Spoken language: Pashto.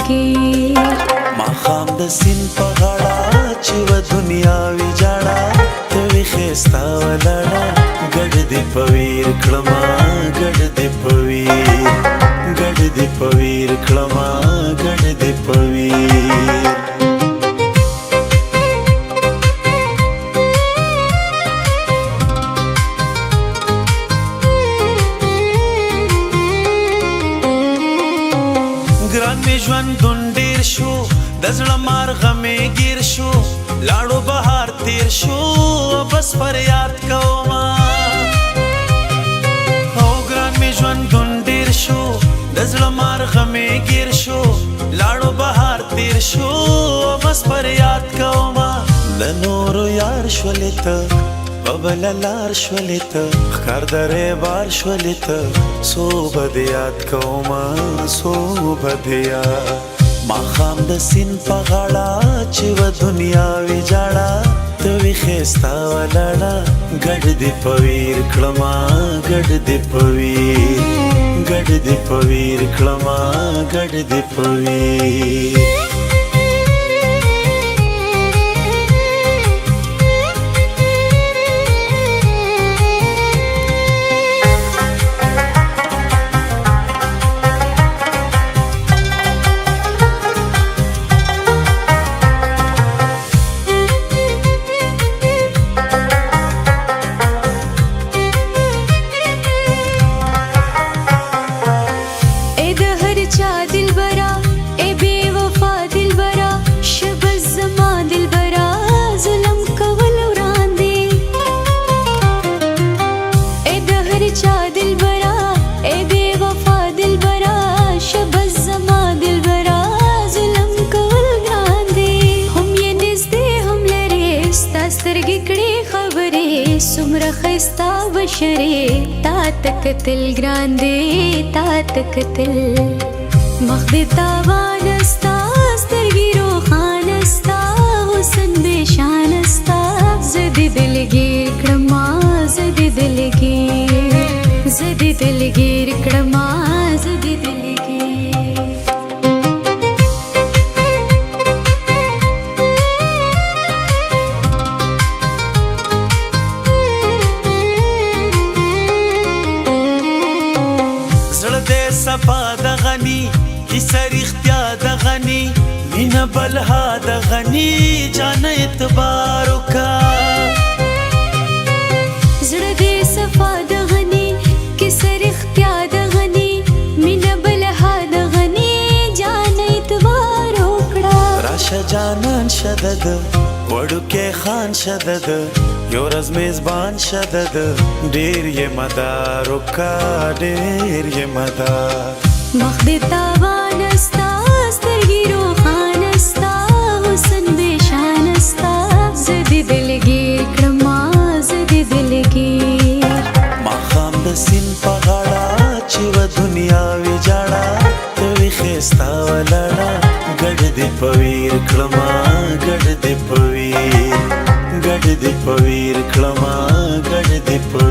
دلګیر ماښام د سیند په غاړه چې و دنیا ویجاړه ته وې ښایسته ولاړه ګډ دې په ویر کړمه ګډ دې په ویر ګډ دې په ویر کړمه ګډ دې په ویر ګران مې ژوندون ډېر شو د زړه مارغه مې ګیر شو لاړو بهار تیر شو بس فریاد کومه او ګران مې ژوندون ډېر شو د زړه مارغه مې ګیر شو لاړو بهار تیر شو بس فریاد کومه د نورو یار شولې ته په بله لار شولې ته ښکار درې بار شولې ته څو به دې یاد کومه څو به دې یاد ماښام د سیند په غاړه چې و دنیا ویجاړه ته وې ښایسته ولاړه ګډ دې په ویر کړمه ګډ دې په ویر ګډ دې په ویر کړمه ګډ دې په ویر سمره خستا بشری تا تکتل ګران دی تا تکتل مخ دې تاوان استا سترګې روښانه ستا حسن بېشان ستا زه دې دلګیر کړمه زه دې دلګیر زه دې دلګیر کړمه زه دې دلګیر صفا د غنی کیسه رښتیا د غنی مینه بلها د غنی جان اعتبار وکا زړه دې صفا د غنی کیسه رښتیا د غنی مینه بلها د غنی جان اعتبار وکړه راشه جانان شدد وړوکې خان شدد یو ورځ میزبان شدد ډېر یې مدار وکا ډېر یې مدار مخ دې تاوان ستا سترګې روښانه ستا حسن بېشان ستا زه دې دلګیر کړمه زه دې دلګیر ماښام د سیند په غاړه چې و دنیا ویجاړه ته وې ښایسته ولاړه ګډ دې په ویر کړمه ګډ دې په ویر ګډ دې په ویر کړمه ګډ دې په